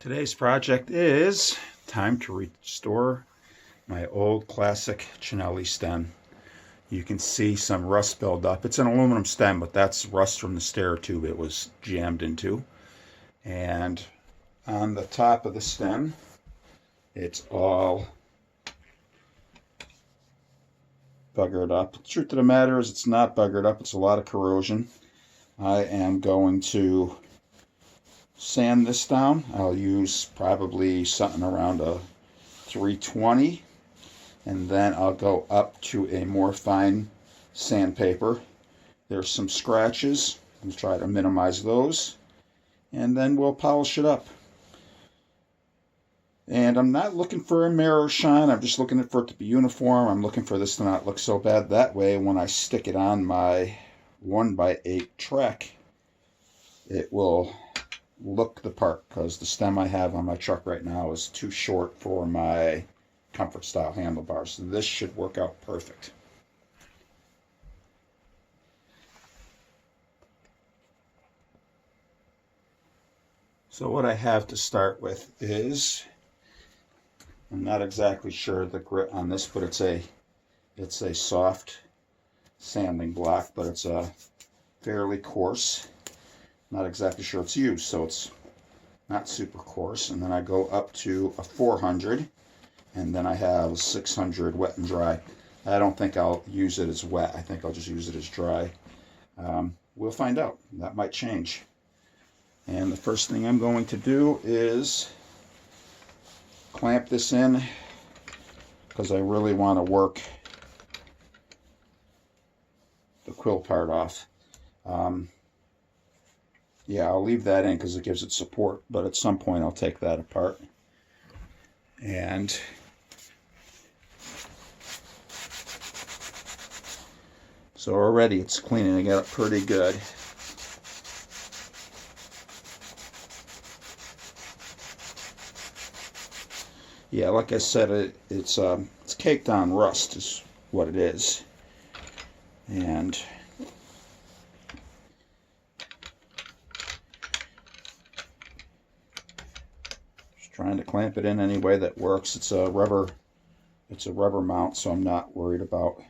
Today's project is time to restore my old classic Chinelli stem. You can see some rust build up. It's an aluminum stem, but that's rust from the stair tube it was jammed into. And on the top of the stem, it's all buggered up. The truth of the matter is it's not buggered up. It's a lot of corrosion. I am going to sand this down. I'll use probably something around a 320, and then I'll go up to a more fine sandpaper. There's some scratches. I'll try to minimize those, and then we'll polish it up. And I'm not looking for a mirror shine. I'm just looking for it to be uniform. I'm looking for this to not look so bad. That way, when I stick it on my 1x8 Trek, it will look the part, because the stem I have on my truck right now is too short for my comfort style handlebars. So this should work out perfect. So what I have to start with is, I'm not exactly sure the grit on this, but it's a soft sanding block, but it's a fairly coarse. Not exactly sure it's used, so it's not super coarse. And then I go up to a 400, and then I have a 600 wet and dry. I don't think I'll use it as wet. I think I'll just use it as dry. We'll find out. That might change. And the first thing I'm going to do is clamp this in, because I really want to work the quill part off. Yeah, I'll leave that in because it gives it support, but at some point I'll take that apart. And so already it's cleaning it up pretty good. Yeah, like I said, it's caked on rust is what it is. And trying to clamp it in any way that works. It's a rubber mount, so I'm not worried about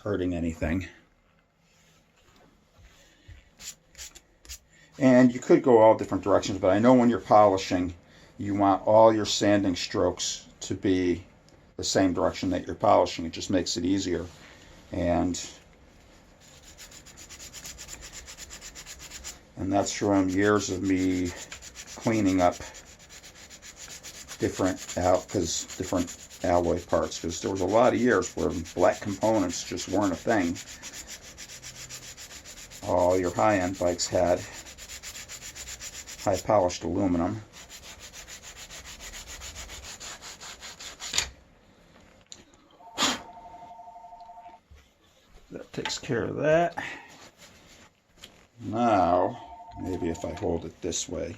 hurting anything. And you could go all different directions, but I know when you're polishing, you want all your sanding strokes to be the same direction that you're polishing. It just makes it easier. And that's from years of me cleaning up different alloy parts, because there was a lot of years where black components just weren't a thing. All your high-end bikes had high polished aluminum. That takes care of that. Now maybe if I hold it this way,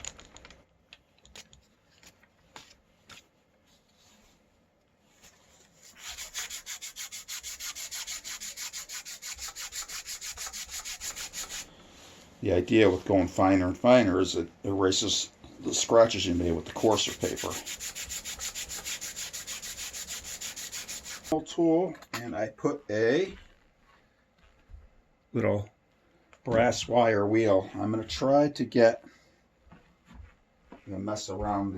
the idea with going finer and finer is it erases the scratches you made with the coarser paper. Tool, and I put a little brass wire wheel. I'm going to try to get the mess around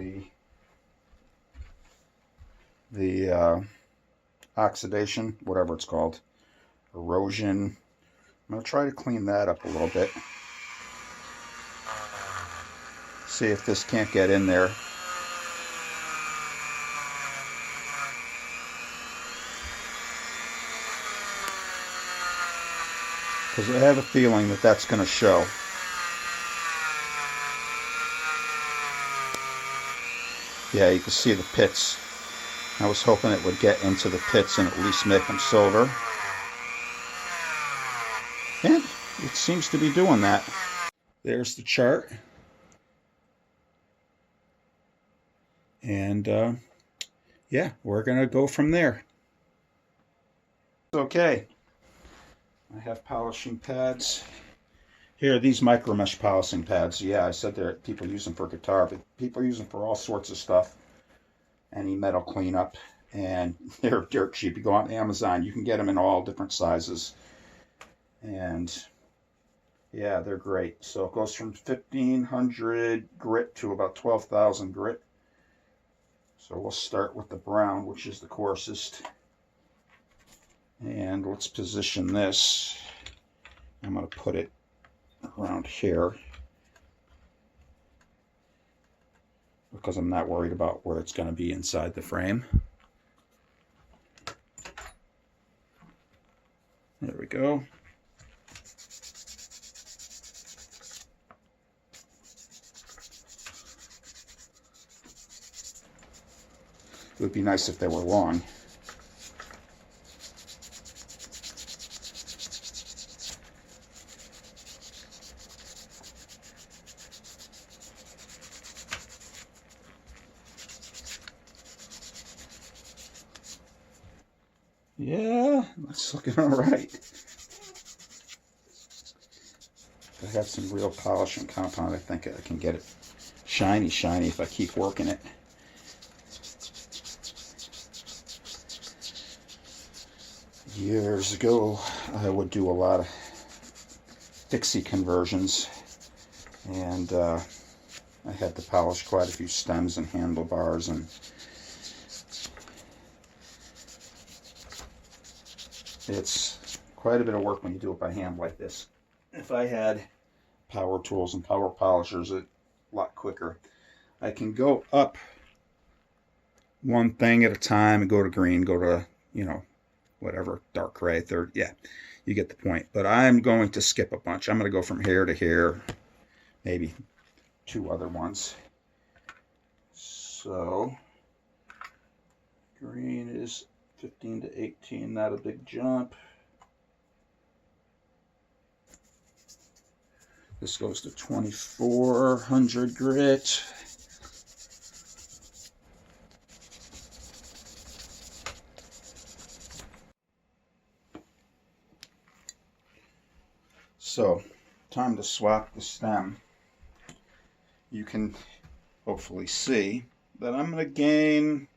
the oxidation, whatever it's called, erosion. I'm going to try to clean that up a little bit. See if this can't get in there. Because I have a feeling that that's going to show. Yeah, you can see the pits. I was hoping it would get into the pits and at least make them silver. And it seems to be doing that. There's the chart. And yeah, we're going to go from there. Okay. I have polishing pads Here, these micro mesh polishing pads. Yeah, I said there people use them for guitar, but people use them for all sorts of stuff. Any metal cleanup, and they're dirt cheap. You go on Amazon, you can get them in all different sizes, and yeah, they're great. So it goes from 1,500 grit to about 12,000 grit. So we'll start with the brown, which is the coarsest. And let's position this. I'm going to put it around here because I'm not worried about where it's going to be inside the frame. There we go. It would be nice if they were long. Yeah, that's looking all right. If I have some real polish and compound, I think I can get it shiny if I keep working it. Years ago, I would do a lot of Dixie conversions, and I had to polish quite a few stems and handlebars, and it's quite a bit of work when you do it by hand like this. If I had power tools and power polishers, it's a lot quicker. I can go up one thing at a time and go to green, go to, whatever, dark gray, third, yeah, you get the point. But I'm going to skip a bunch. I'm going to go from here to here, maybe 2 other ones. So, green is 15 to 18, not a big jump. This goes to 2,400 grit. So, time to swap the stem. You can hopefully see that I'm going to gain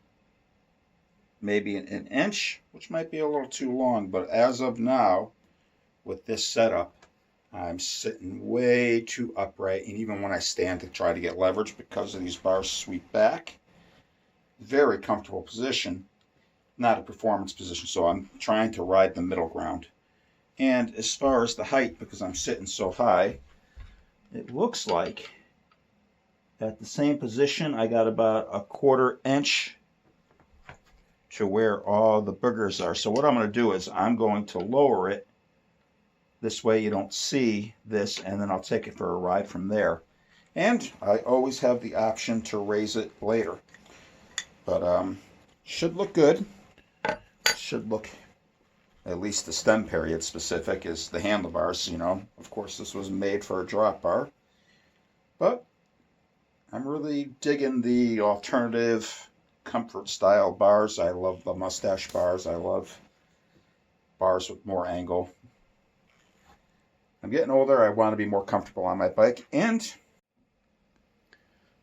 maybe an inch, which might be a little too long, but as of now, with this setup, I'm sitting way too upright, and even when I stand to try to get leverage because of these bars sweep back, very comfortable position, not a performance position, so I'm trying to ride the middle ground. And as far as the height, because I'm sitting so high, it looks like at the same position I got about 1/4 inch to where all the boogers are. So what I'm going to do is I'm going to lower it. This way you don't see this, and then I'll take it for a ride from there. And I always have the option to raise it later. But should look good. Should look, at least the stem period specific is the handlebars, Of course, this was made for a drop bar. But I'm really digging the alternative comfort style bars. I love the mustache bars. I love bars with more angle. I'm getting older. I want to be more comfortable on my bike. And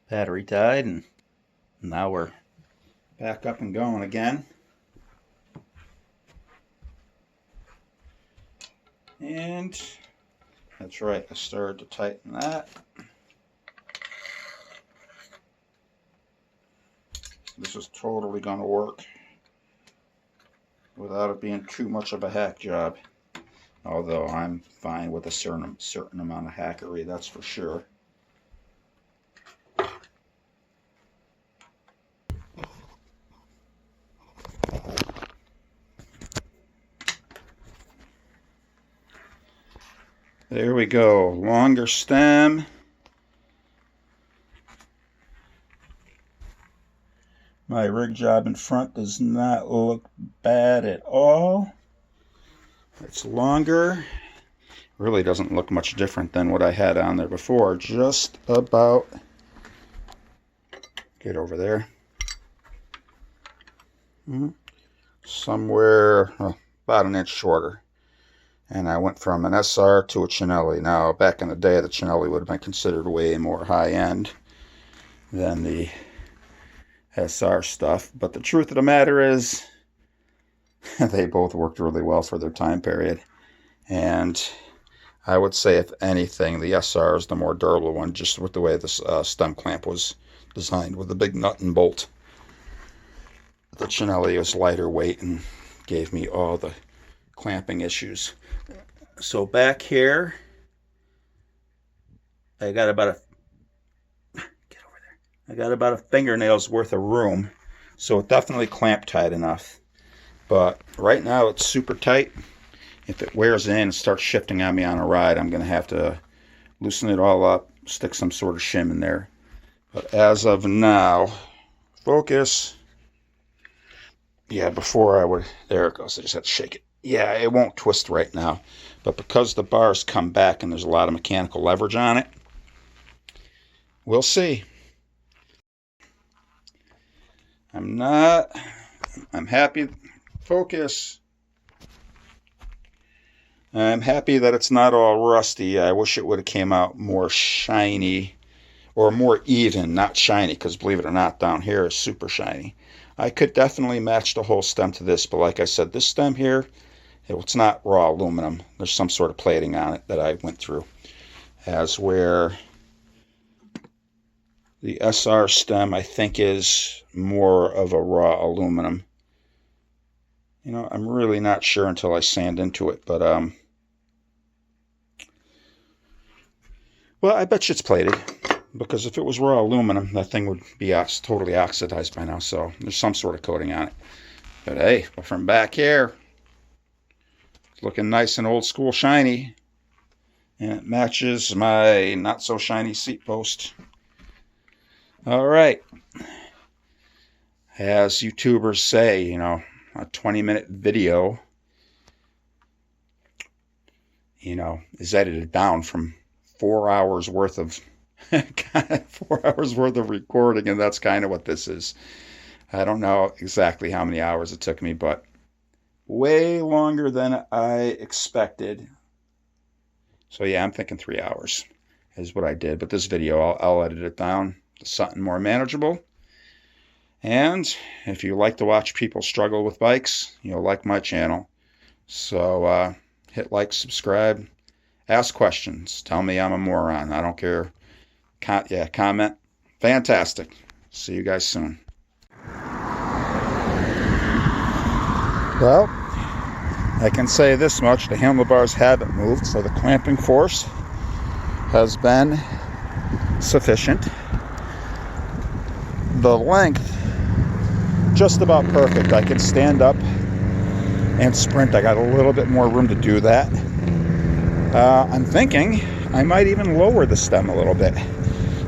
battery died, and now we're back up and going again. And that's right, I started to tighten that. This is totally going to work without it being too much of a hack job. Although I'm fine with a certain amount of hackery, that's for sure. There we go, longer stem. My rig job in front does not look bad at all. It's longer. Really doesn't look much different than what I had on there before. Just about, get over there. Somewhere about 1 inch shorter. and I went from an SR to a Cinelli. Now, back in the day, the Cinelli would have been considered way more high-end than the SR stuff. But the truth of the matter is, they both worked really well for their time period. And I would say, if anything, the SR is the more durable one, just with the way this stem clamp was designed with a big nut and bolt. The Cinelli was lighter weight and gave me all the clamping issues. So back here, I got about a fingernail's worth of room, so it definitely clamped tight enough. But right now it's super tight. If it wears in and starts shifting on me on a ride, I'm going to have to loosen it all up, stick some sort of shim in there. But as of now, focus. Yeah, before I would, there it goes. I just had to shake it. Yeah, it won't twist right now. But because the bars come back and there's a lot of mechanical leverage on it, we'll see. I'm happy. Focus. I'm happy that it's not all rusty. I wish it would have came out more shiny or more even, not shiny, because believe it or not, down here is super shiny. I could definitely match the whole stem to this, but like I said, this stem here, it's not raw aluminum. There's some sort of plating on it that I went through. As where the SR stem, I think, is more of a raw aluminum. You know, I'm really not sure until I sand into it, but well, I bet you it's plated, because if it was raw aluminum, that thing would be totally oxidized by now, so there's some sort of coating on it. But hey, from back here, it's looking nice and old school shiny, and it matches my not so shiny seat post. All right, as YouTubers say, you know, a 20-minute video, you know, is edited down from 4 hours worth of 4 hours worth of recording, and that's kind of what this is. I don't know exactly how many hours it took me, but way longer than I expected. So yeah, I'm thinking 3 hours is what I did. But this video, I'll edit it down to something more manageable. And if you like to watch people struggle with bikes, you'll like my channel. So hit like, subscribe, ask questions, tell me I'm a moron. I don't care. Comment. Fantastic. See you guys soon. Well, I can say this much. The handlebars haven't moved, so the clamping force has been sufficient. The length, just about perfect. I can stand up and sprint. I got a little bit more room to do that. I'm thinking I might even lower the stem a little bit.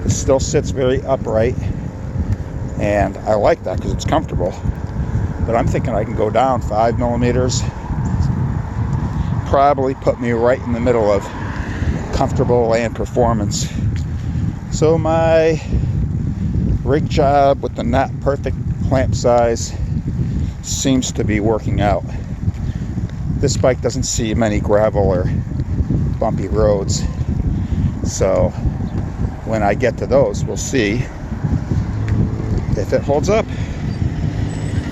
It still sits very upright, and I like that because it's comfortable. But I'm thinking I can go down 5 millimeters. Probably put me right in the middle of comfortable and performance. So my rig job with the not perfect clamp size seems to be working out. This bike doesn't see many gravel or bumpy roads, so when I get to those, we'll see if it holds up.